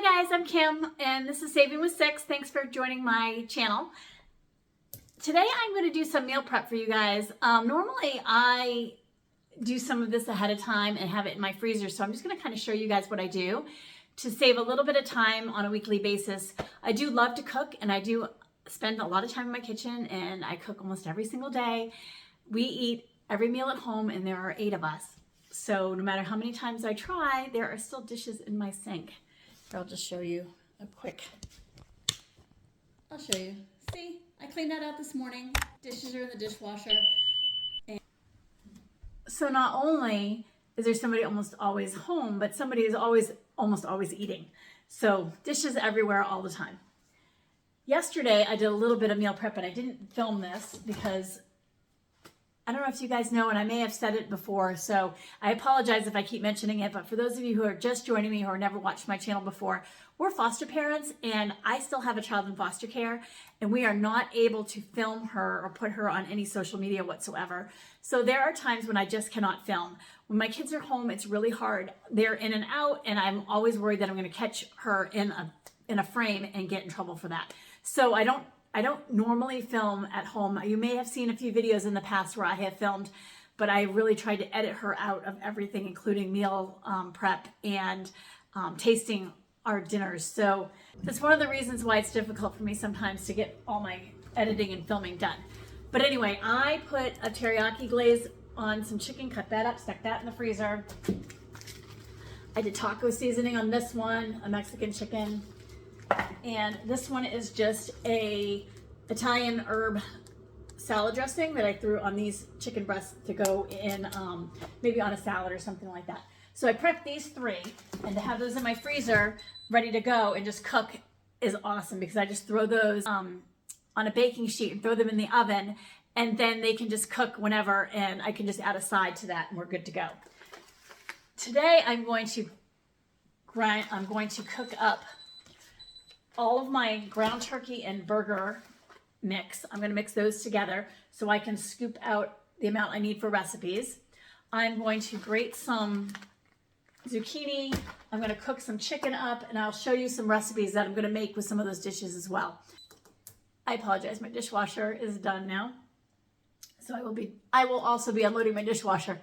Hi guys, I'm Kim and this is Saving with Six. Thanks for joining my channel. Today I'm going to do some meal prep for you guys. Normally I do some of this ahead of time and have it in my freezer, so I'm just going to kind of show you guys what I do to save a little bit of time on a weekly basis. I do love to cook and I do spend a lot of time in my kitchen and I cook almost every single day. We eat every meal at home and there are 8 of us. So no matter how many times I try, there are still dishes in my sink. I'll just show you a quick, I'll show you. See, I cleaned that out this morning. Dishes are in the dishwasher. And so not only is there somebody almost always home, but somebody is almost always eating. So dishes everywhere all the time. Yesterday, I did a little bit of meal prep, and I didn't film this because I don't know if you guys know, and I may have said it before, so I apologize if I keep mentioning it, but for those of you who are just joining me or never watched my channel before, we're foster parents, and I still have a child in foster care, and we are not able to film her or put her on any social media whatsoever. So there are times when I just cannot film. When my kids are home, it's really hard. They're in and out, and I'm always worried that I'm going to catch her in a frame and get in trouble for that. So I don't normally film at home. You may have seen a few videos in the past where I have filmed, but I really tried to edit her out of everything, including meal prep and tasting our dinners. So that's one of the reasons why it's difficult for me sometimes to get all my editing and filming done. But anyway, I put a teriyaki glaze on some chicken, cut that up, stuck that in the freezer. I did taco seasoning on this one, a Mexican chicken. And this one is just a Italian herb salad dressing that I threw on these chicken breasts to go in maybe on a salad or something like that. So I prepped these 3, and to have those in my freezer ready to go and just cook is awesome because I just throw those on a baking sheet and throw them in the oven, and then they can just cook whenever, and I can just add a side to that and we're good to go. Today I'm going to cook up all of my ground turkey and burger mix. I'm going to mix those together so I can scoop out the amount I need for recipes. I'm going to grate some zucchini. I'm going to cook some chicken up, and I'll show you some recipes that I'm going to make with some of those dishes as well. I apologize, my dishwasher is done now. So I will also be unloading my dishwasher.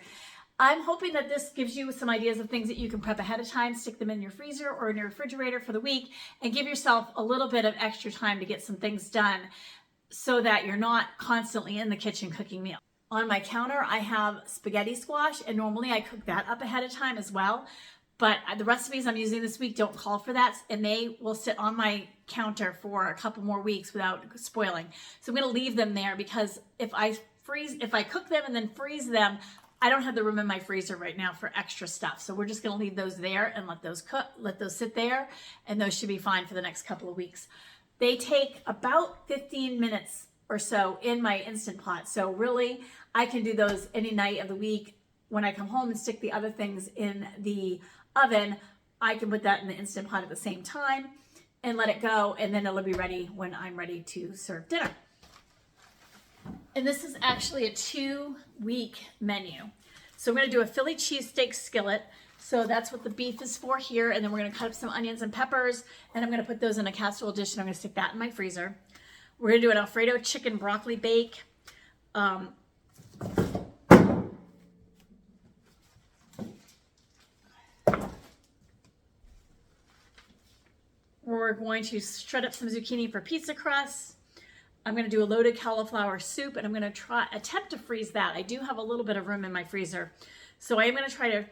I'm hoping that this gives you some ideas of things that you can prep ahead of time, stick them in your freezer or in your refrigerator for the week, and give yourself a little bit of extra time to get some things done so that you're not constantly in the kitchen cooking meals. On my counter, I have spaghetti squash, and normally I cook that up ahead of time as well, but the recipes I'm using this week don't call for that, and they will sit on my counter for a couple more weeks without spoiling. So I'm going to leave them there because if I cook them and then freeze them, I don't have the room in my freezer right now for extra stuff. So we're just going to leave those there and let those sit there, and those should be fine for the next couple of weeks. They take about 15 minutes or so in my Instant Pot. So really, I can do those any night of the week. When I come home and stick the other things in the oven, I can put that in the Instant Pot at the same time and let it go, and then it'll be ready when I'm ready to serve dinner. And this is actually a 2-week menu. So we're going to do a Philly cheesesteak skillet. So that's what the beef is for here. And then we're going to cut up some onions and peppers, and I'm going to put those in a casserole dish, and I'm going to stick that in my freezer. We're going to do an Alfredo chicken broccoli bake. We're going to shred up some zucchini for pizza crust. I'm going to do a loaded cauliflower soup, and I'm going to attempt to freeze that. I do have a little bit of room in my freezer, so I am going to try to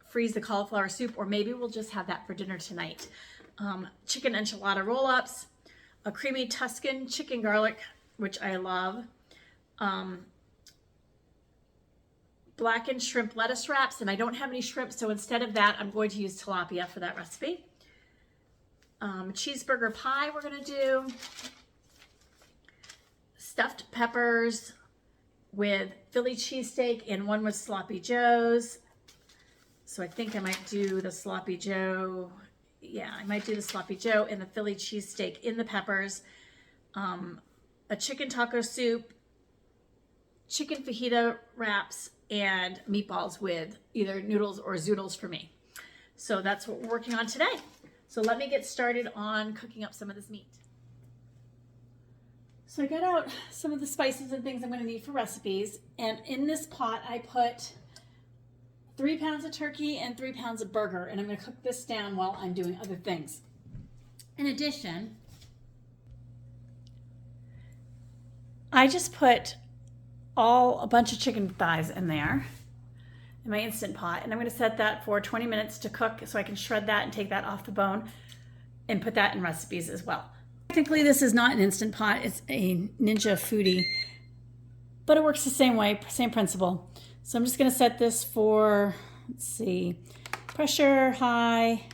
freeze the cauliflower soup, or maybe we'll just have that for dinner tonight. Chicken enchilada roll-ups, a creamy Tuscan chicken garlic, which I love, blackened shrimp lettuce wraps, and I don't have any shrimp, so instead of that, I'm going to use tilapia for that recipe. Cheeseburger pie we're going to do. Stuffed peppers with Philly cheesesteak, and one with sloppy joes. So I think I might do the sloppy joe. Yeah, I might do the sloppy joe and the Philly cheesesteak in the peppers. A chicken taco soup, chicken fajita wraps, and meatballs with either noodles or zoodles for me. So that's what we're working on today. So let me get started on cooking up some of this meat. So I got out some of the spices and things I'm going to need for recipes. And in this pot, I put 3 pounds of turkey and 3 pounds of burger. And I'm going to cook this down while I'm doing other things. In addition, I just put a bunch of chicken thighs in there in my Instant Pot, and I'm going to set that for 20 minutes to cook so I can shred that and take that off the bone and put that in recipes as well. Technically, this is not an Instant Pot, it's a Ninja Foodie, but it works the same way, same principle. So I'm just going to set this for, let's see, pressure high,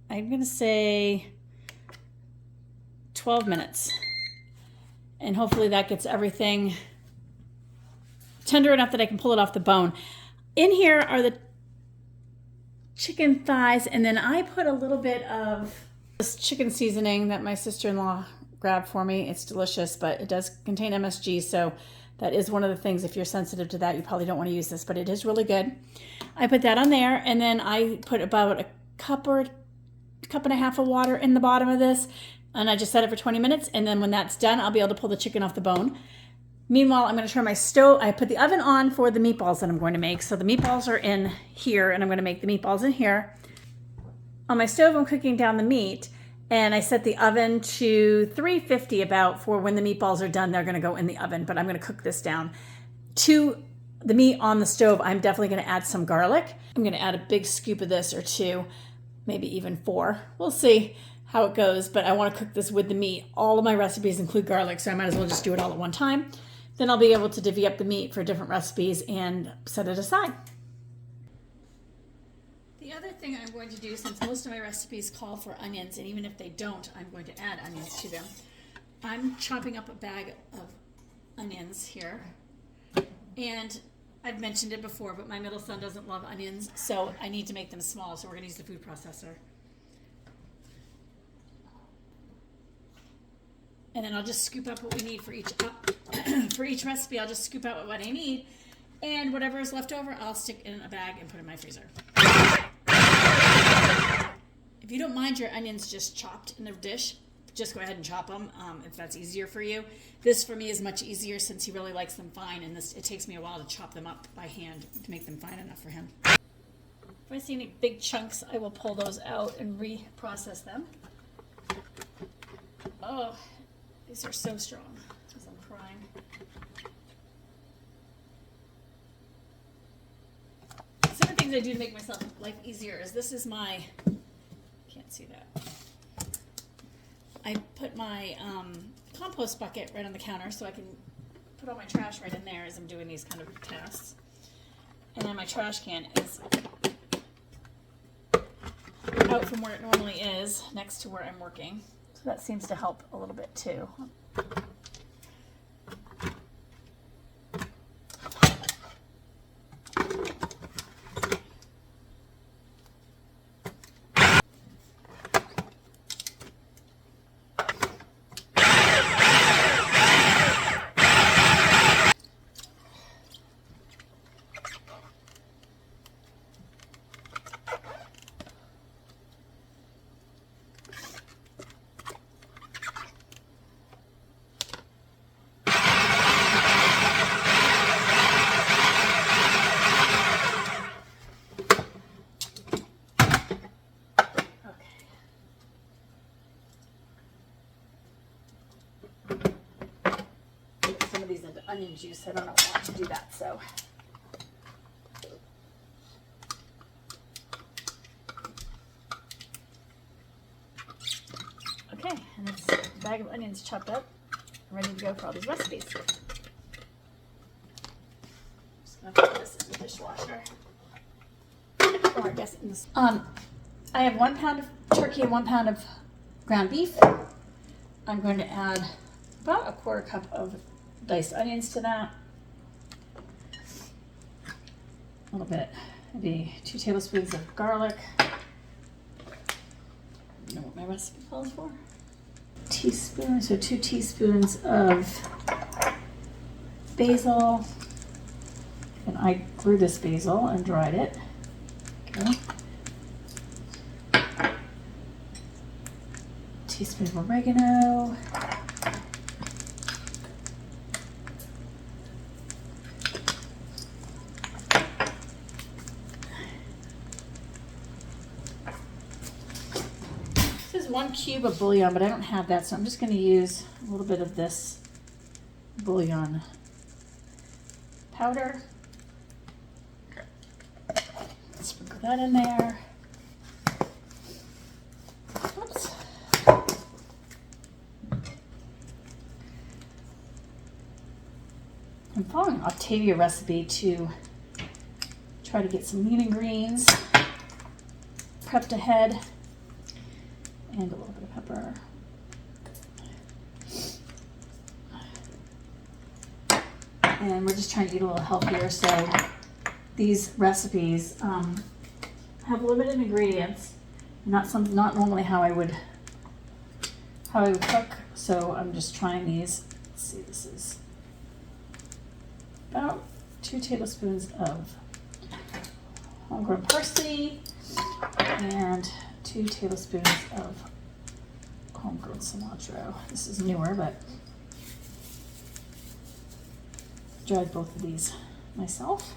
I'm going to say 12 minutes. And hopefully that gets everything tender enough that I can pull it off the bone. In here are the chicken thighs, and then I put a little bit of this chicken seasoning that my sister-in-law grabbed for me. It's delicious, but it does contain MSG, so that is one of the things. If you're sensitive to that, you probably don't want to use this, but it is really good. I put that on there, and then I put about a cup and a half of water in the bottom of this, and I just set it for 20 minutes, and then when that's done, I'll be able to pull the chicken off the bone. Meanwhile, I'm going to turn my stove. I put the oven on for the meatballs that I'm going to make. So the meatballs are in here, and I'm going to make the meatballs in here. On my stove, I'm cooking down the meat, and I set the oven to 350 about for when the meatballs are done. They're going to go in the oven, but I'm going to cook this down. To the meat on the stove, I'm definitely going to add some garlic. I'm going to add a big scoop of this or 2, maybe even 4. We'll see how it goes, but I want to cook this with the meat. All of my recipes include garlic, so I might as well just do it all at one time. Then I'll be able to divvy up the meat for different recipes and set it aside. The other thing I'm going to do, since most of my recipes call for onions, and even if they don't, I'm going to add onions to them. I'm chopping up a bag of onions here. And I've mentioned it before, but my middle son doesn't love onions, so I need to make them small, so we're going to use the food processor. And then I'll just scoop up what we need for each recipe. I'll just scoop out what I need, and whatever is left over, I'll stick in a bag and put in my freezer. If you don't mind your onions just chopped in a dish, just go ahead and chop them if that's easier for you. This for me is much easier since he really likes them fine, and it takes me a while to chop them up by hand to make them fine enough for him. If I see any big chunks, I will pull those out and reprocess them. Oh. These are so strong, as I'm crying. Some of the things I do to make myself life easier is this is my, can't see that. I put my compost bucket right on the counter so I can put all my trash right in there as I'm doing these kind of tasks. And then my trash can is out from where it normally is, next to where I'm working. So that seems to help a little bit too. Onion juice. I don't want to do that, so. Okay, and it's a bag of onions chopped up, ready to go for all these recipes. Just gonna put this in the dishwasher. Or I guess in this. I have 1 pound of turkey and 1 pound of ground beef. I'm going to add about a 1/4 cup of diced onions to that. A little bit, maybe 2 tablespoons of garlic. I don't know what my recipe calls for. Teaspoon, so 2 teaspoons of basil. And I grew this basil and dried it. Okay. teaspoon of oregano. This is 1 cube of bouillon, but I don't have that, so I'm just going to use a little bit of this bouillon powder. Sprinkle that in there. Oops. I'm following Optavia recipe to try to get some lean greens prepped ahead, and a little bit of pepper. And we're just trying to eat a little healthier, so these recipes have limited ingredients. Not normally how I would cook. So I'm just trying these. Let's see, this is about 2 tablespoons of homegrown parsley and 2 tablespoons of homegrown cilantro. This is newer, but dried both of these myself.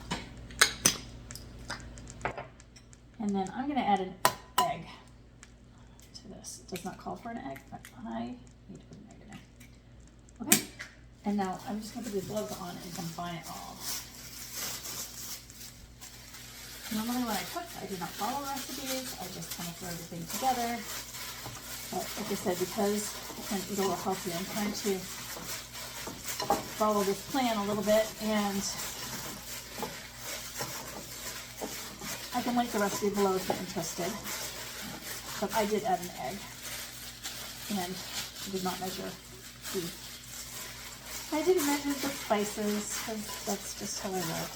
And then I'm going to add an egg to this. It does not call for an egg, but I need to put an egg in there. Okay, and now I'm just going to put these gloves on and combine it all. Normally when I cook, I do not follow recipes. I just kind of throw everything together. But like I said, because I'm trying to eat a little healthier, I'm trying to follow this plan a little bit, and I can link the recipe below if you're interested. But I did add an egg, and I did not measure I didn't measure the spices, because that's just how I roll.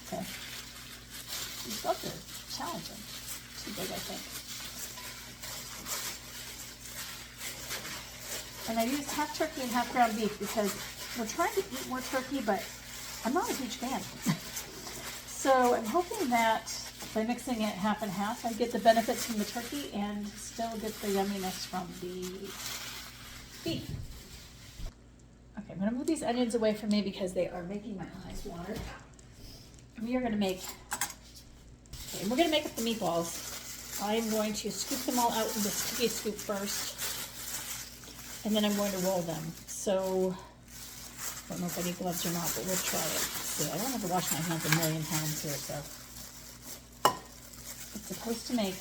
Okay. These gloves are challenging. Too big, I think. And I used half turkey and half ground beef because we're trying to eat more turkey, but I'm not a huge fan. So I'm hoping that by mixing it half and half, I get the benefits from the turkey and still get the yumminess from the beef. Okay, I'm going to move these onions away from me because they are making my eyes water. And we are going to make, okay, we're going to make up the meatballs. I'm going to scoop them all out in this cookie scoop first, and then I'm going to roll them. So I don't know if I need gloves or not, but we'll try it. See, I don't have to wash my hands a million times here, so. It's supposed to make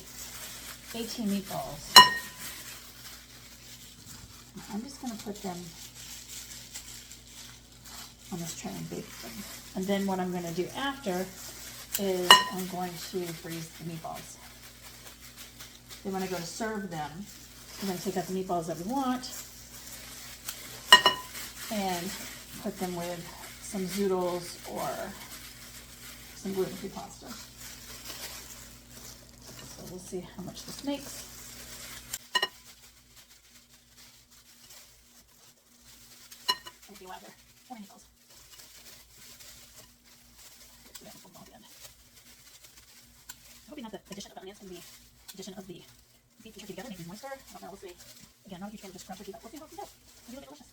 18 meatballs. I'm just going to put them on this tray and bake them. And then what I'm going to do after is I'm going to freeze the meatballs. Then when I go to serve them, I'm going to take out the meatballs that we want and put them with some zoodles or some gluten-free pasta. So we'll see how much this makes. Thank you, Wagner. 4 meatballs. Hoping that the addition of the onions and the addition of the beef and turkey together make me moister. I don't know, we'll see. Again, not a huge fan of this crumb turkey, but we'll see how it goes. Maybe it'll be delicious.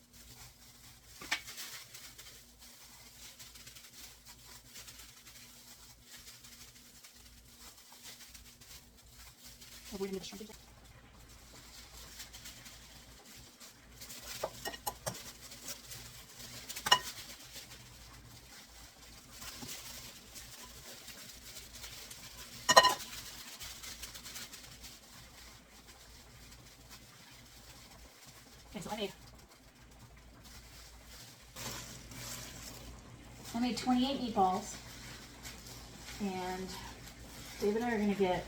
We're going to do the shrimp turkey. Okay, so I made 28 meatballs, and Dave and I are going to get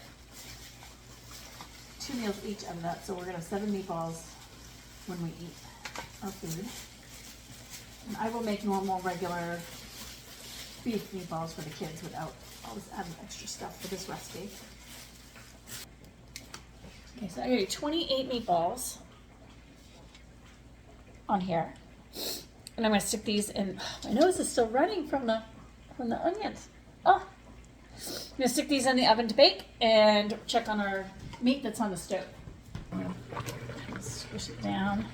2 meals each of that, so we're going to have 7 meatballs when we eat our food. And I will make normal, regular beef meatballs for the kids without all this added extra stuff for this recipe. Okay, so I got 28 meatballs on here, and I'm going to stick these in. My nose is still running from the onions. Oh, I'm going to stick these in the oven to bake and check on our meat that's on the stove. Push it down.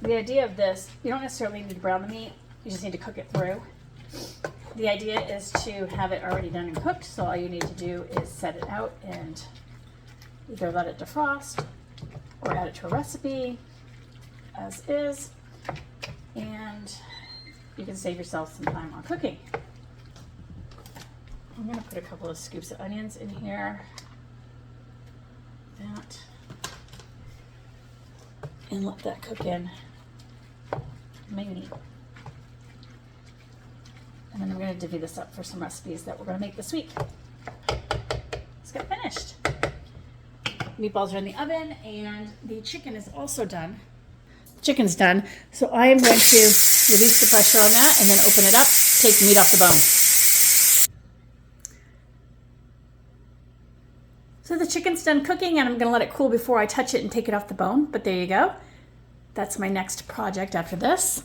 The idea of this, you don't necessarily need to brown the meat, you just need to cook it through. The idea is to have it already done and cooked, so all you need to do is set it out and either let it defrost or add it to a recipe as is, and you can save yourself some time on cooking. I'm going to put a couple of scoops of onions in here. That. And let that cook in. Maybe. And then I'm going to divvy this up for some recipes that we're going to make this week. Let's get finished. Meatballs are in the oven and the chicken is also done. Chicken's done. So I am going to release the pressure on that and then open it up, take the meat off the bone. So the chicken's done cooking and I'm going to let it cool before I touch it and take it off the bone. But there you go. That's my next project after this.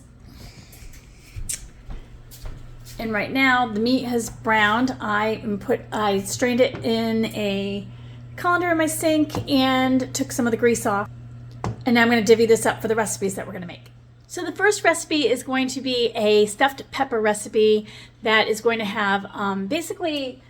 And right now the meat has browned. I strained it in a colander in my sink and took some of the grease off. And now I'm going to divvy this up for the recipes that we're going to make. So the first recipe is going to be a stuffed pepper recipe that is going to have basically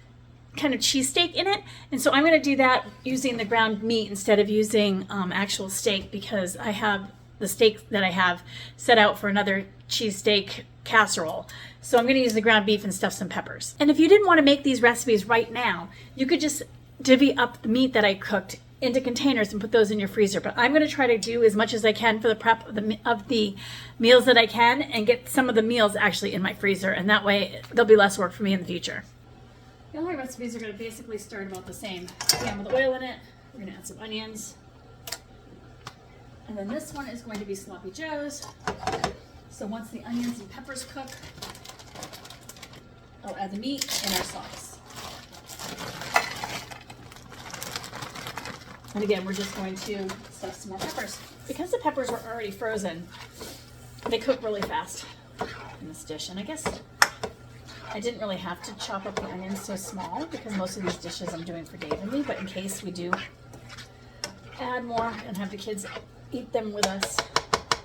kind of cheesesteak in it. And so I'm going to do that using the ground meat instead of using actual steak, because I have the steak that I have set out for another cheesesteak casserole. So I'm going to use the ground beef and stuff some peppers. And if you didn't want to make these recipes right now, you could just divvy up the meat that I cooked into containers and put those in your freezer. But I'm going to try to do as much as I can for the prep of the meals that I can and get some of the meals actually in my freezer. And that way there'll be less work for me in the future. The other recipes are going to basically start about the same. Pan with oil in it. We're going to add some onions. And then this one is going to be sloppy joes. So once the onions and peppers cook, I'll add the meat and our sauce. And again, we're just going to stuff some more peppers. Because the peppers were already frozen, they cook really fast in this dish. And I guess I didn't really have to chop up the onions so small because most of these dishes I'm doing for Dave and me, but in case we do add more and have the kids eat them with us,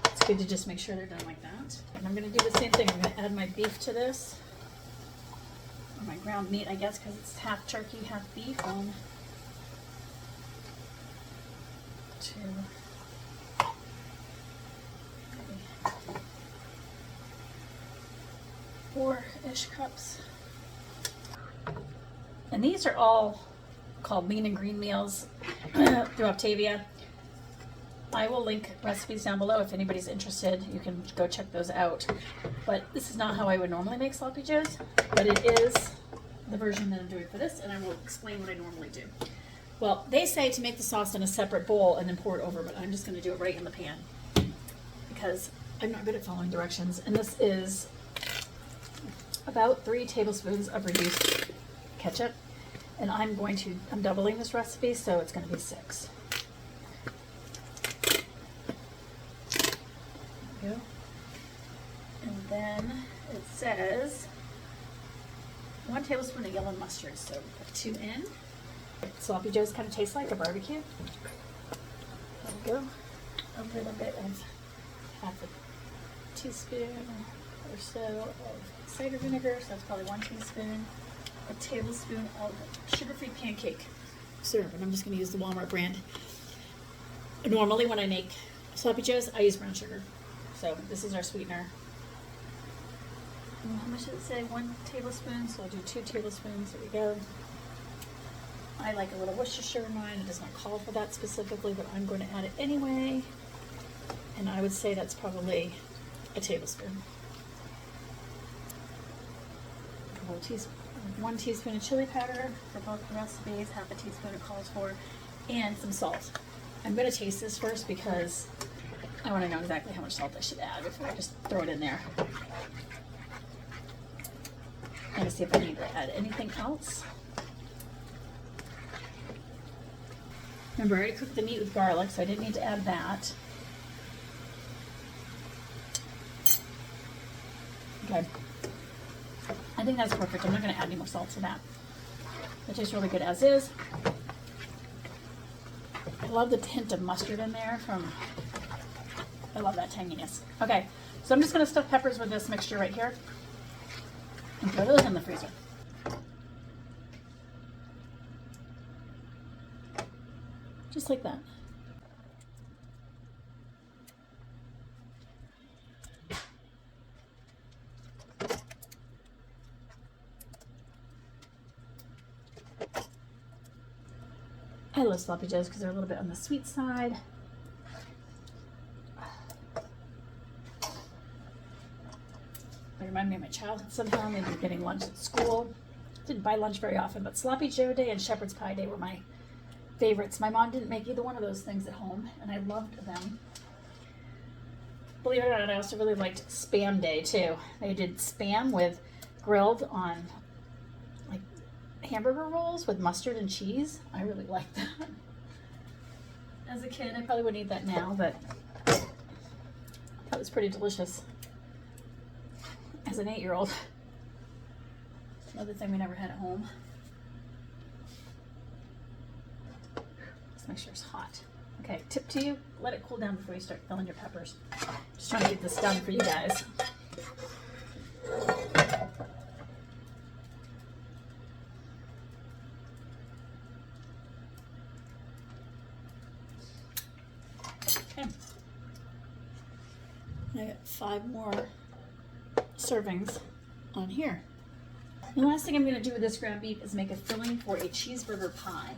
it's good to just make sure they're done like that. And I'm going to do the same thing. I'm going to add my beef to this, or my ground meat, I guess, because it's half turkey, half beef. 1, 2, 4-ish cups. And these are all called lean and green meals through Optavia. I will link recipes down below if anybody's interested. You can go check those out. But this is not how I would normally make sloppy joes, but it is the version that I'm doing for this, and I will explain what I normally do. Well, they say to make the sauce in a separate bowl and then pour it over, but I'm just going to do it right in the pan because I'm not good at following directions. And this is about 3 tablespoons of reduced ketchup, and I'm doubling this recipe, so it's going to be 6. Go. And then it says 1 tablespoon of yellow mustard, so put 2 in. Sloppy joes kind of taste like a barbecue. There we go. A little bit of half a teaspoon or so of cider vinegar, so that's probably 1 teaspoon. A tablespoon of sugar-free pancake syrup, and I'm just going to use the Walmart brand. Normally when I make sloppy joes, I use brown sugar. So this is our sweetener. And how much did it say? 1 tablespoon, so I'll do 2 tablespoons. There we go. I like a little Worcestershire in mine. It does not call for that specifically, but I'm going to add it anyway. And I would say that's probably a tablespoon. 1 teaspoon of chili powder for both the recipes, half a teaspoon it calls for, and some salt. I'm going to taste this first because I want to know exactly how much salt I should add before I just throw it in there. I'm going to see if I need to add anything else. Remember, I already cooked the meat with garlic, so I didn't need to add that. Okay. I think that's perfect. I'm not going to add any more salt to that. It tastes really good as is. I love the hint of mustard in there I love that tanginess. Okay, so I'm just going to stuff peppers with this mixture right here and throw those in the freezer. Just like that. I love sloppy joes because they're a little bit on the sweet side. They remind me of my childhood somehow, maybe getting lunch at school. Didn't buy lunch very often, but sloppy joe day and shepherd's pie day were my favorites. My mom didn't make either one of those things at home, and I loved them. Believe it or not, I also really liked spam day too. They did spam with grilled on like hamburger rolls with mustard and cheese. I really liked that. As a kid, I probably wouldn't eat that now, but that was pretty delicious. As an 8-year-old. Another thing we never had at home. This mixture's hot. Okay, tip to you, let it cool down before you start filling your peppers. Just trying to get this done for you guys. Okay. I got 5 more servings on here. The last thing I'm going to do with this ground beef is make a filling for a cheeseburger pie.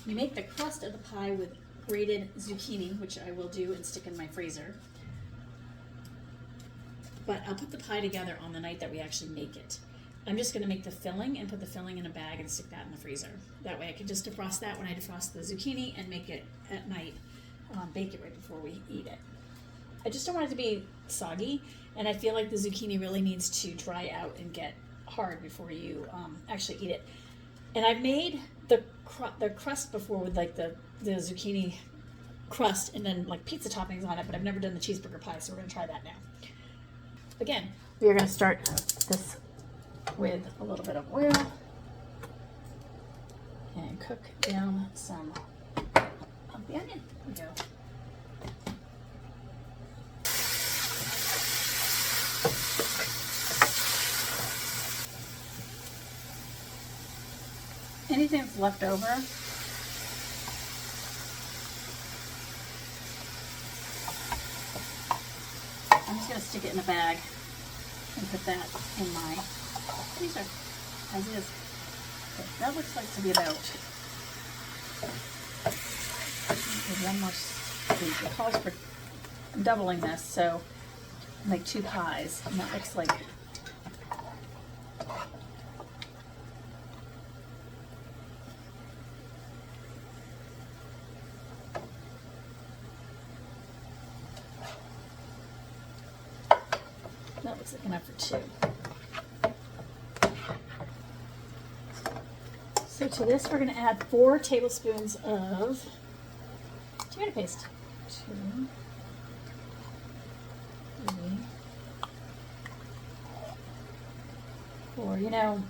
You make the crust of the pie with grated zucchini, which I will do and stick in my freezer. But I'll put the pie together on the night that we actually make it. I'm just going to make the filling and put the filling in a bag and stick that in the freezer. That way I can just defrost that when I defrost the zucchini and make it at night, bake it right before we eat it. I just don't want it to be soggy, and I feel like the zucchini really needs to dry out and get hard before you actually eat it. And I've made the crust before with like the zucchini crust and then like pizza toppings on it, but I've never done the cheeseburger pie, so we're going to try that now. Again, we are going to start this with a little bit of oil and cook down some of the onion. There we go. Anything that's left over, I'm just going to stick it in a bag and put that in my freezer as is. Okay, that looks like to be about one more stage. It calls for doubling this, so make 2 pies, and that looks like enough for 2. So to this we're going to add 4 tablespoons of tomato paste. 2, 3, 4. You know,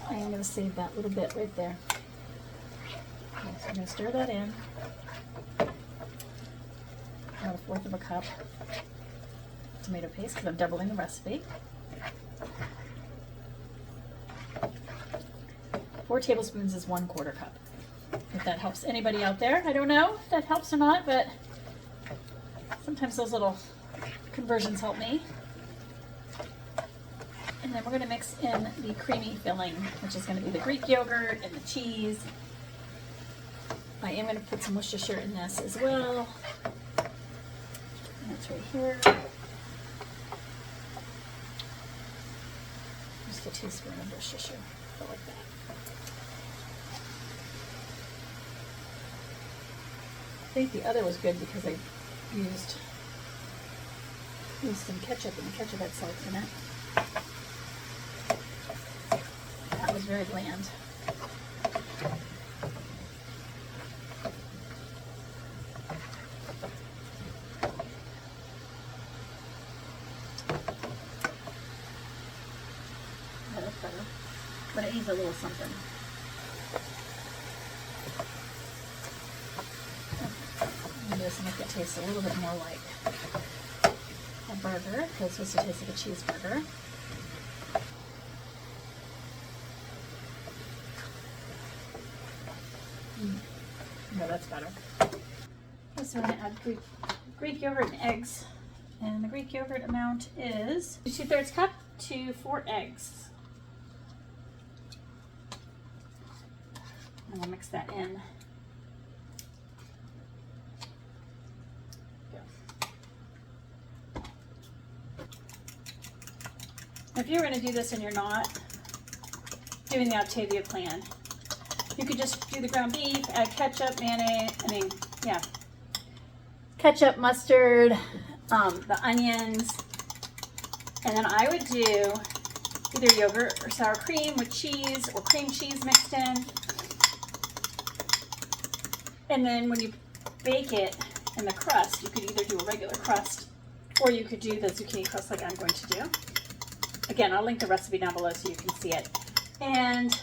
I am going to save that little bit right there. Okay, so I'm going to stir that in. About 1/4 of a cup tomato paste because I'm doubling the recipe. 4 tablespoons is 1/4 cup. If that helps anybody out there, I don't know if that helps or not, but sometimes those little conversions help me. And then we're going to mix in the creamy filling, which is going to be the Greek yogurt and the cheese. I am going to put some Worcestershire in this as well. That's right here. Just a teaspoon of Worcestershire, go like that. I think the other was good because I used some ketchup, and the ketchup had salt in it. That was very bland. better, but it needs a little something. This to make it taste a little bit more like a burger, because it's supposed to taste like a cheeseburger. No, that's better. Okay, so I'm going to add Greek yogurt and eggs. And the Greek yogurt amount is 2/3 cup to 4 eggs. And we'll mix that in. If you're going to do this and you're not doing the Optavia plan, you could just do the ground beef, add ketchup, mayonnaise, ketchup, mustard, the onions, and then I would do either yogurt or sour cream with cheese or cream cheese mixed in. And then when you bake it in the crust, you could either do a regular crust or you could do the zucchini crust like I'm going to do. Again, I'll link the recipe down below so you can see it. And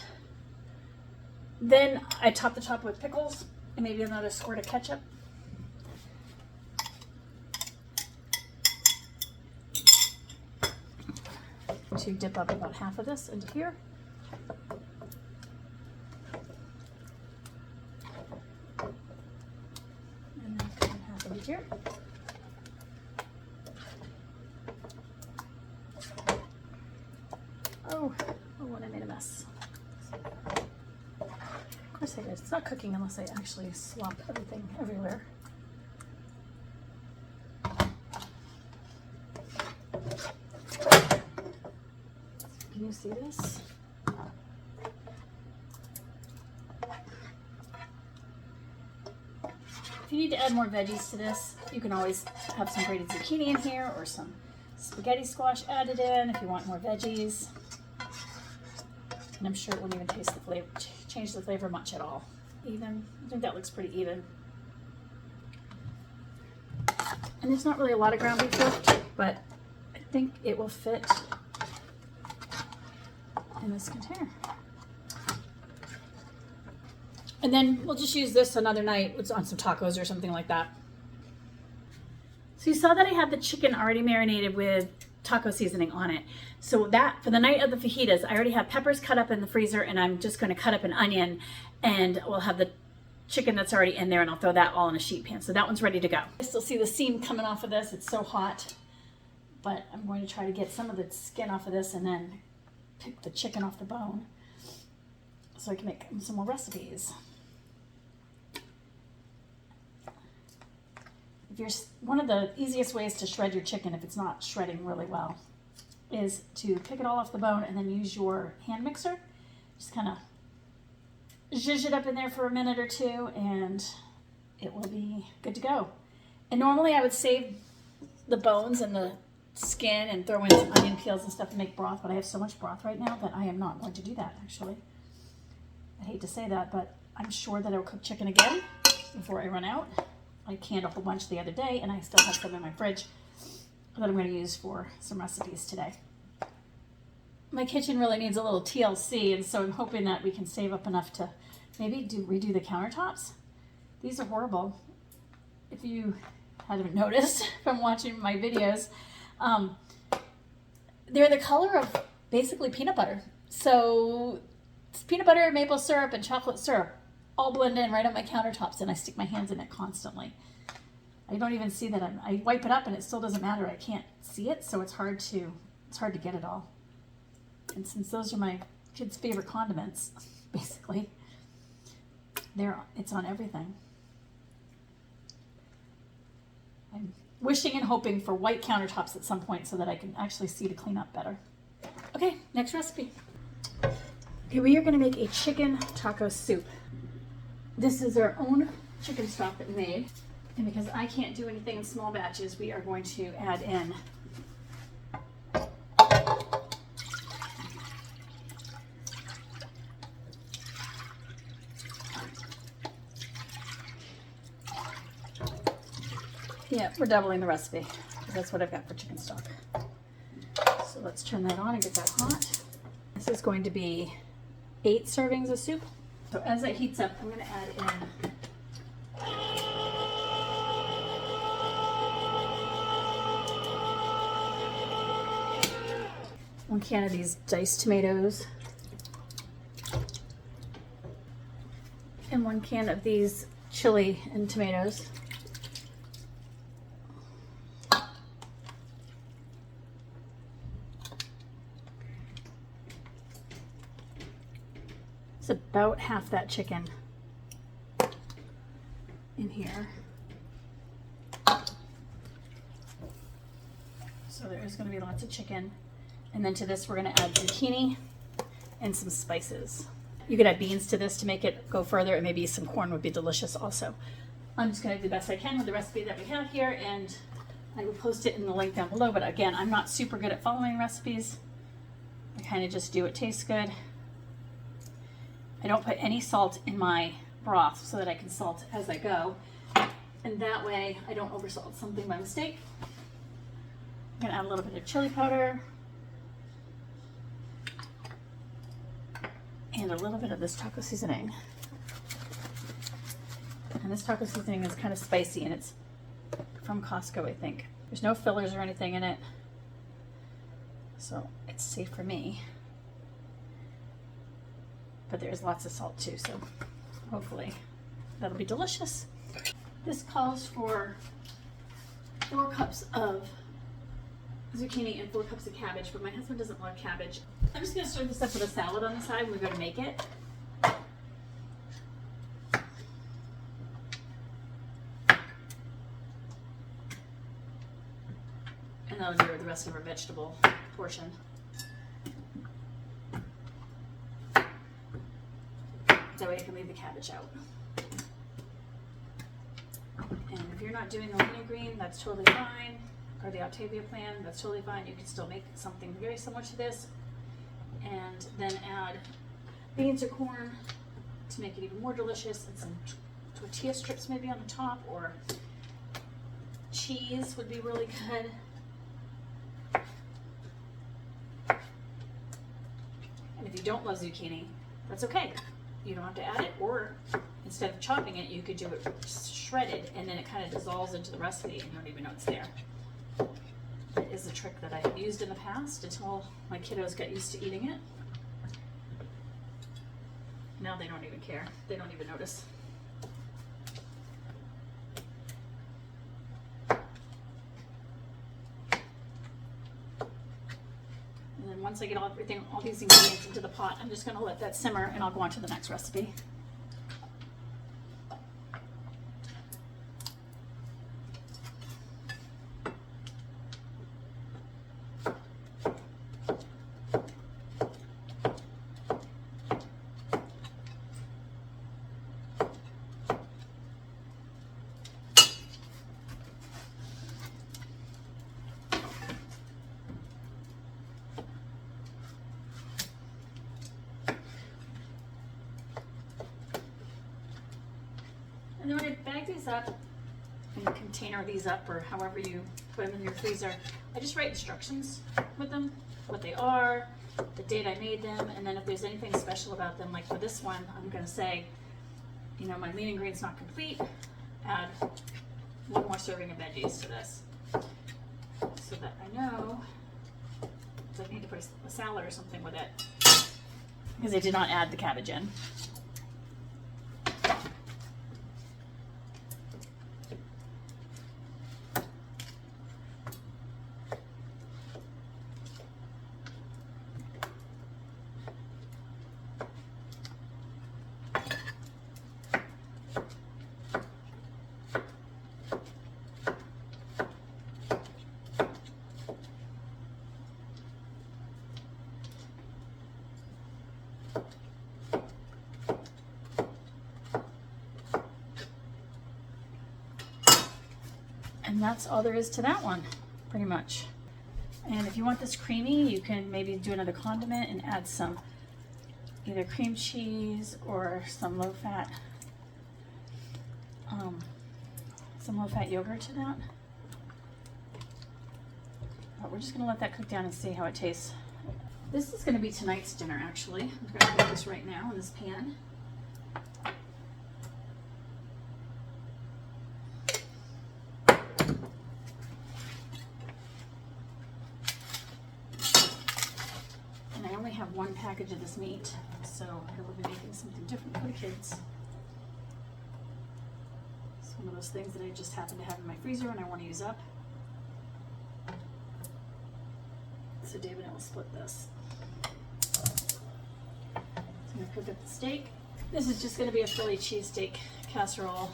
then I top the top with pickles and maybe another squirt of ketchup. To dip up about half of this into here. And then put half into here. Oh, and I made a mess. Of course I did. It's not cooking unless I actually slop everything everywhere. Can you see this? If you need to add more veggies to this, you can always have some grated zucchini in here or some spaghetti squash added in if you want more veggies. And I'm sure it wouldn't even taste the flavor, change the flavor much at all. Even, I think that looks pretty even. And there's not really a lot of ground beef left, but I think it will fit in this container. And then we'll just use this another night on some tacos or something like that. So you saw that I had the chicken already marinated with taco seasoning on it. So that, for the night of the fajitas, I already have peppers cut up in the freezer, and I'm just going to cut up an onion, and we'll have the chicken that's already in there, and I'll throw that all in a sheet pan. So that one's ready to go. I still see the steam coming off of this. It's so hot, but I'm going to try to get some of the skin off of this and then pick the chicken off the bone so I can make some more recipes. One of the easiest ways to shred your chicken, if it's not shredding really well, is to pick it all off the bone and then use your hand mixer. Just kind of zhuzh it up in there for a minute or two and it will be good to go. And normally I would save the bones and the skin and throw in some onion peels and stuff to make broth, but I have so much broth right now that I am not going to do that, actually. I hate to say that, but I'm sure that I'll cook chicken again before I run out. I canned a whole bunch the other day, and I still have some in my fridge that I'm going to use for some recipes today. My kitchen really needs a little TLC, and so I'm hoping that we can save up enough to maybe redo the countertops. These are horrible. If you haven't noticed from watching my videos, they're the color of basically peanut butter. So it's peanut butter, maple syrup, and chocolate syrup all blend in right on my countertops, and I stick my hands in it constantly. I don't even see that. I wipe it up and it still doesn't matter. I can't see it, so it's hard to get it all. And since those are my kids' favorite condiments, basically, it's on everything. I'm wishing and hoping for white countertops at some point so that I can actually see to clean up better. Okay, next recipe. Okay, we are going to make a chicken taco soup. This is our own chicken stock that we made, and because I can't do anything in small batches, we are going to add in we're doubling the recipe because that's what I've got for chicken stock. So let's turn that on and get that hot. is going to be 8 servings of soup. So as it heats up, I'm going to add in 1 can of these diced tomatoes and 1 can of these chili and tomatoes. It's about half that chicken in here. So there's going to be lots of chicken. And then to this we're going to add zucchini and some spices. You could add beans to this to make it go further, and maybe some corn would be delicious also. I'm just going to do the best I can with the recipe that we have here, and I will post it in the link down below. But again, I'm not super good at following recipes. I kind of just do what tastes good. I don't put any salt in my broth so that I can salt as I go. And that way I don't oversalt something by mistake. I'm going to add a little bit of chili powder. And a little bit of this taco seasoning. And this taco seasoning is kind of spicy, and it's from Costco, I think. There's no fillers or anything in it, so it's safe for me. But there's lots of salt too, so hopefully that'll be delicious. This calls for 4 cups of zucchini and 4 cups of cabbage, but my husband doesn't love cabbage. I'm just going to serve this up with a salad on the side when we go to make it. And that'll be the rest of our vegetable portion. That way I can leave the cabbage out. And if you're not doing the lean green, that's totally fine. Or the Optavia plan, that's totally fine. You can still make something very similar to this, and then add beans or corn to make it even more delicious, and some tortilla strips maybe on the top, or cheese would be really good. And if you don't love zucchini, that's okay. You don't have to add it, or instead of chopping it, you could do it shredded, and then it kind of dissolves into the recipe and you don't even know it's there. That is a trick that I have used in the past until my kiddos got used to eating it. Now they don't even care. They don't even notice. And then once I get all these ingredients into the pot, I'm just going to let that simmer, and I'll go on to the next recipe. And then when I bag these up and container these up, or however you put them in your freezer, I just write instructions with them, what they are, the date I made them, and then if there's anything special about them, like for this one, I'm going to say, you know, my lean ingredient's not complete, add 1 more serving of veggies to this, so that I know if I need to put a salad or something with it, because I did not add the cabbage in. And that's all there is to that one, pretty much. And if you want this creamy, you can maybe do another condiment and add some either cream cheese or some low-fat yogurt to that. But we're just going to let that cook down and see how it tastes. This is going to be tonight's dinner, actually. I'm going to put this right now in this pan. And I only have one package of this meat, so I will be making something different for the kids. It's one of those things that I just happen to have in my freezer and I want to use up. So David and I will split this. I'm going to cook up the steak. This is just going to be a Philly cheesesteak casserole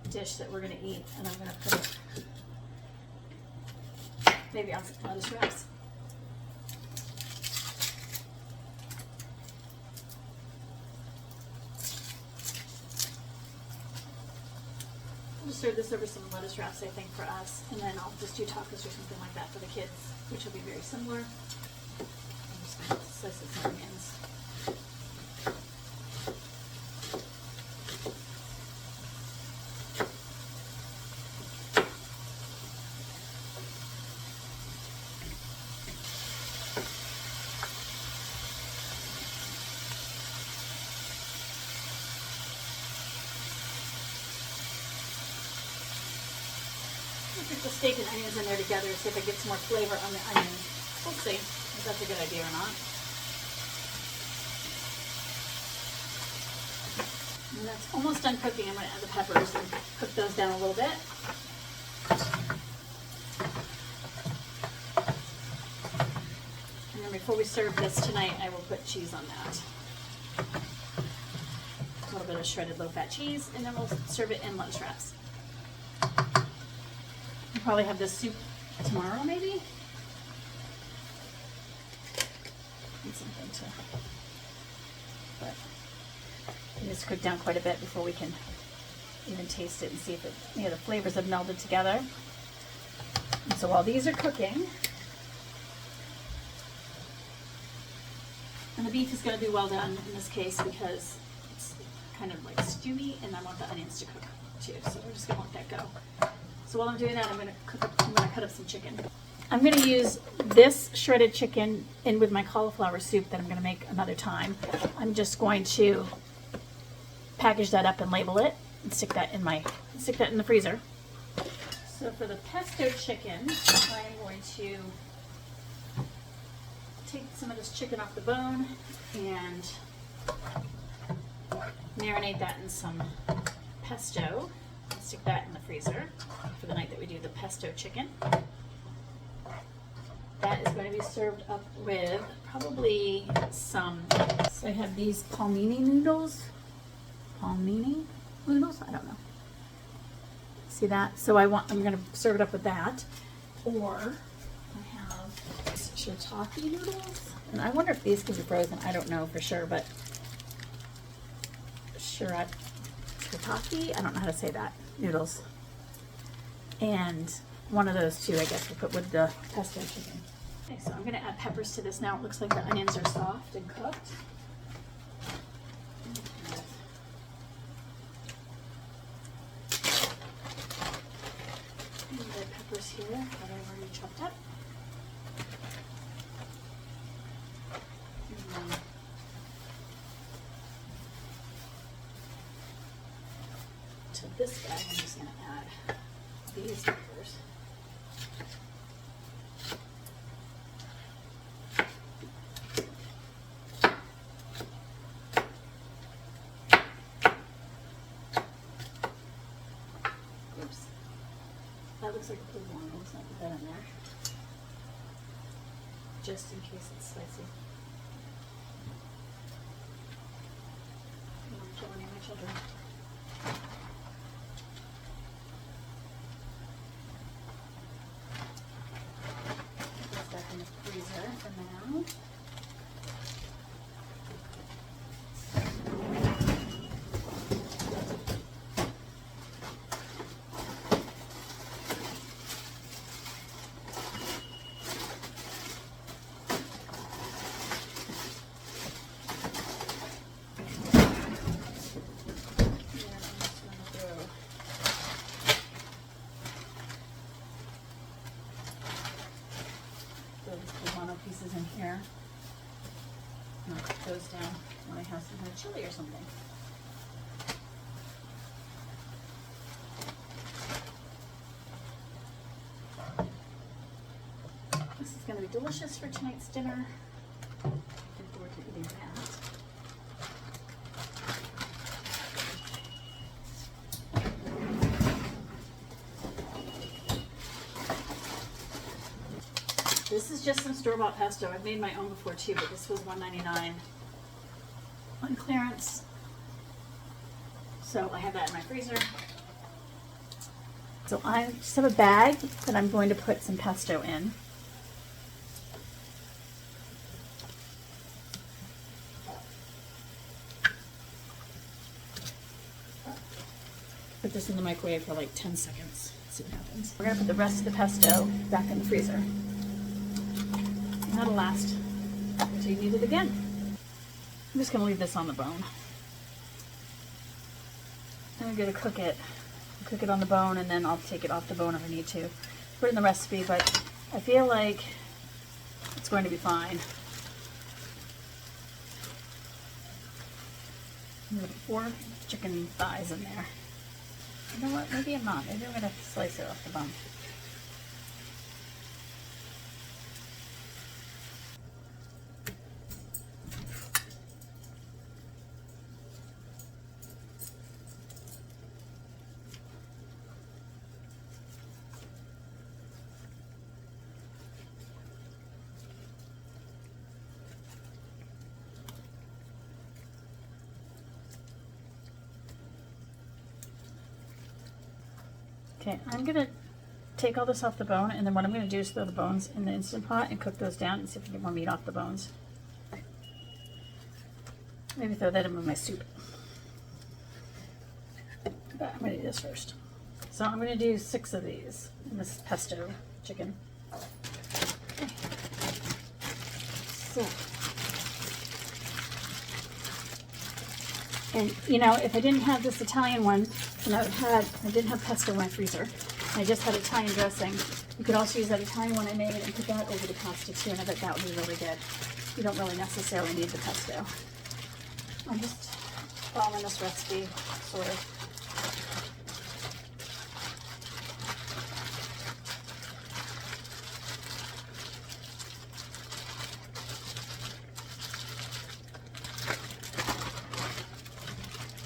dish that we're going to eat, and I'm going to put it maybe on some lettuce wraps. I'll just serve this over some lettuce wraps, I think, for us, and then I'll just do tacos or something like that for the kids, which will be very similar. I'm just going to slice it some onions. Put the steak and onions in there together, see if I get some more flavor on the onions. We'll see if that's a good idea or not. And that's almost done cooking. I'm going to add the peppers and cook those down a little bit. And then before we serve this tonight, I will put cheese on that. A little bit of shredded low-fat cheese, and then we'll serve it in lettuce wraps. Probably have this soup tomorrow, maybe. Need something to, but it needs to cook down quite a bit before we can even taste it and see if it, the flavors have melded together. And so while these are cooking, and the beef is going to be well done in this case because it's kind of like stewy, and I want the onions to cook too. So we're just going to let that go. So while I'm doing that, I'm going to cut up some chicken. I'm going to use this shredded chicken in with my cauliflower soup that I'm going to make another time. I'm just going to package that up and label it and stick that in the freezer. So for the pesto chicken, I'm going to take some of this chicken off the bone and marinate that in some pesto. Stick that in the freezer for the night that we do the pesto chicken. That is going to be served up with probably some, so I have these palmini noodles. Palmini noodles? I don't know. See that? So I'm going to serve it up with that. Or I have shiitake noodles. And I wonder if these can be frozen. I don't know for sure, but shiitake, I don't know how to say that. Noodles. And one of those two, I guess, we'll put with the pesto chicken. Okay, so I'm going to add peppers to this now. It looks like the onions are soft and cooked. And the peppers here that I've already chopped up. And then to this bag, I'm just going to add these peppers. Oops. That looks like a good one. Let's not put that in there. Just in case it's spicy. I don't want to kill any of my children. In the freezer for now. goes down when I have some kind of chili or something. This is going to be delicious for tonight's dinner. Looking forward to eating that. This is just some store-bought pesto. I've made my own before too, but this was $1.99 on clearance. So I have that in my freezer. So I just have a bag that I'm going to put some pesto in. Put this in the microwave for like 10 seconds. See what happens. We're going to put the rest of the pesto back in the freezer. That'll last until you need it again. I'm just going to leave this on the bone. I'm going to cook it on the bone, and then I'll take it off the bone if I need to. Put it in the recipe, but I feel like it's going to be fine. I'm going to put 4 chicken thighs in there. You know what? Maybe I'm not. Maybe I'm going to slice it off the bone. Okay, I'm going to take all this off the bone, and then what I'm going to do is throw the bones in the Instant Pot and cook those down and see if I can get more meat off the bones. Maybe throw that in with my soup. But I'm going to do this first. So I'm going to do 6 of these in this pesto chicken. Okay. So, and you know, if I didn't have this Italian one, and I didn't have pesto in my freezer, I just had Italian dressing, you could also use that Italian one I made and put that over the pasta too, and I bet that would be really good. You don't really necessarily need the pesto. I'm just following this recipe, sort of.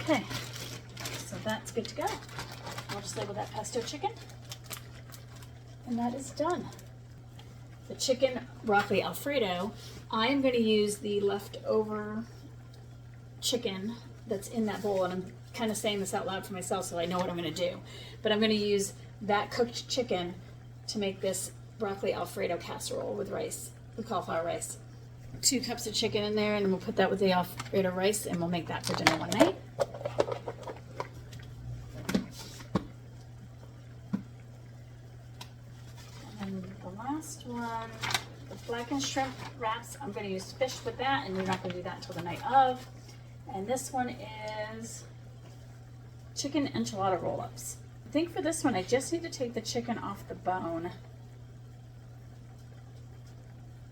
Okay, so that's good to go. I'll just label that pesto chicken, and that is done. The chicken broccoli Alfredo, I am going to use the leftover chicken that's in that bowl, and I'm kind of saying this out loud for myself so I know what I'm going to do. But I'm going to use that cooked chicken to make this broccoli Alfredo casserole with rice, with cauliflower rice. 2 cups of chicken in there, and we'll put that with the Alfredo rice, and we'll make that for dinner one night. And the last one, the blackened shrimp wraps, I'm going to use fish with that, and we're not going to do that until the night of. And this one is chicken enchilada roll-ups. I think for this one, I just need to take the chicken off the bone.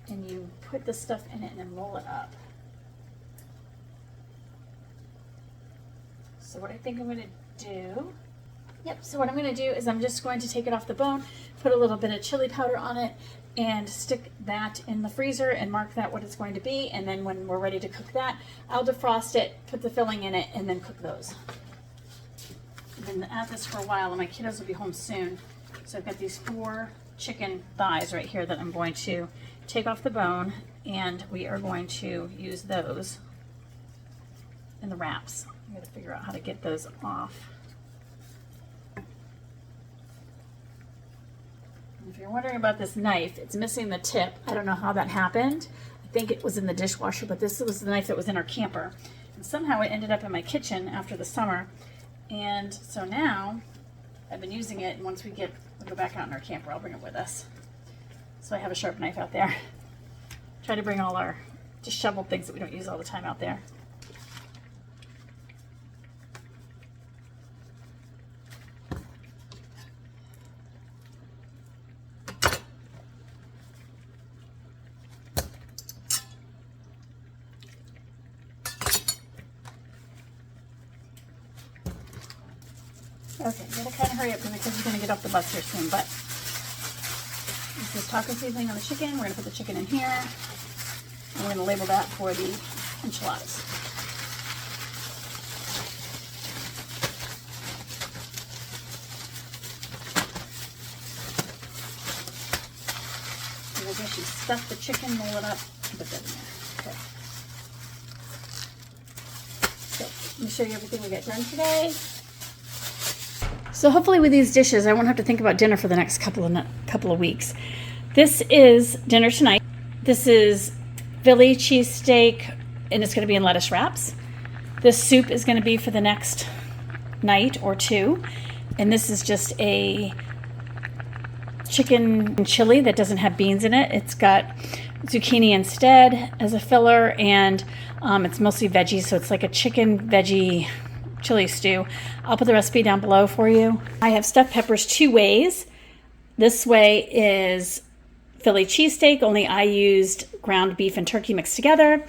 And you put the stuff in it and then roll it up. So what I think I'm going to do, so what I'm going to do is I'm just going to take it off the bone, put a little bit of chili powder on it, and stick that in the freezer and mark that what it's going to be. And then when we're ready to cook that, I'll defrost it, put the filling in it, and then cook those. I've been at this for a while, and my kiddos will be home soon. So I've got these 4 chicken thighs right here that I'm going to take off the bone, and we are going to use those in the wraps. I'm going to figure out how to get those off. If you're wondering about this knife, it's missing the tip. I don't know how that happened. I think it was in the dishwasher, but this was the knife that was in our camper. And somehow it ended up in my kitchen after the summer. And so now I've been using it, and once we'll go back out in our camper, I'll bring it with us. So I have a sharp knife out there. Try to bring all our disheveled things that we don't use all the time out there. Okay, gotta kind of hurry up because the kids are gonna get off the bus here soon, but this is taco seasoning on the chicken. We're gonna put the chicken in here, and we're gonna label that for the enchiladas. And I guess you stuff the chicken, roll it up, and put that in there. Okay. So, let me show you everything we got done today. So hopefully with these dishes, I won't have to think about dinner for the next couple of weeks. This is dinner tonight. This is Philly cheesesteak, and it's going to be in lettuce wraps. This soup is going to be for the next night or two. And this is just a chicken chili that doesn't have beans in it. It's got zucchini instead as a filler, and it's mostly veggies, so it's like a chicken veggie chili stew. I'll put the recipe down below for you. I have stuffed peppers two ways. This way is Philly cheesesteak, only I used ground beef and turkey mixed together.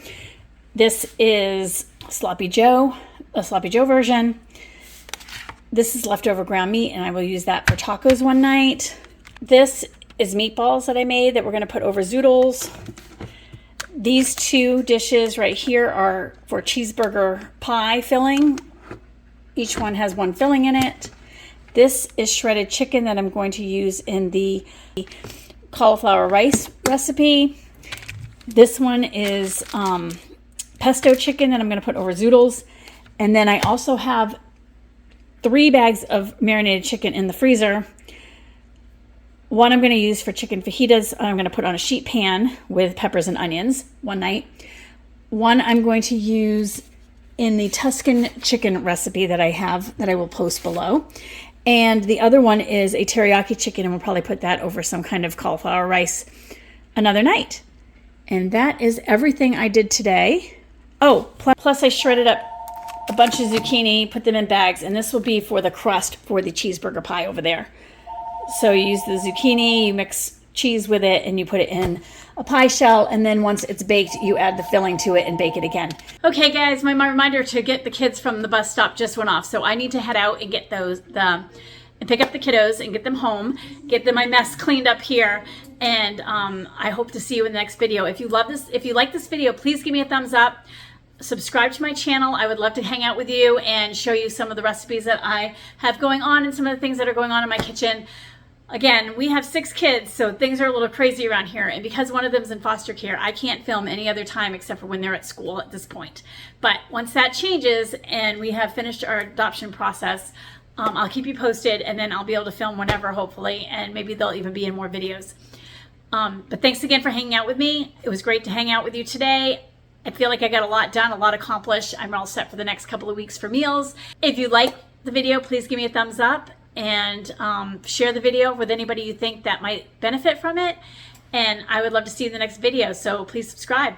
This is Sloppy Joe, a Sloppy Joe version. This is leftover ground meat, and I will use that for tacos one night. This is meatballs that I made that we're going to put over zoodles. These two dishes right here are for cheeseburger pie filling. Each one has one filling in it. This is shredded chicken that I'm going to use in the cauliflower rice recipe. This one is pesto chicken that I'm going to put over zoodles. And then I also have 3 bags of marinated chicken in the freezer. One I'm going to use for chicken fajitas. I'm going to put on a sheet pan with peppers and onions one night. One I'm going to use in the Tuscan chicken recipe that I have that I will post below. And the other one is a teriyaki chicken, and we'll probably put that over some kind of cauliflower rice another night. And that is everything I did today. Oh, plus I shredded up a bunch of zucchini, put them in bags, and this will be for the crust for the cheeseburger pie over there. So you use the zucchini, you mix cheese with it, and you put it in a pie shell, and then once it's baked, you add the filling to it and bake it again. Okay, guys, my reminder to get the kids from the bus stop just went off, so I need to head out and get and pick up the kiddos and get them home, get my mess cleaned up here, and I hope to see you in the next video. If you like this video, please give me a thumbs up. Subscribe to my channel. I would love to hang out with you and show you some of the recipes that I have going on and some of the things that are going on in my kitchen. Again, we have 6 kids, so things are a little crazy around here. And because one of them's in foster care, I can't film any other time except for when they're at school at this point. But once that changes and we have finished our adoption process, I'll keep you posted, and then I'll be able to film whenever, hopefully, and maybe they'll even be in more videos. But thanks again for hanging out with me. It was great to hang out with you today. I feel like I got a lot done, a lot accomplished. I'm all set for the next couple of weeks for meals. If you like the video, please give me a thumbs up. And share the video with anybody you think that might benefit from it. And I would love to see you in the next video, so please subscribe.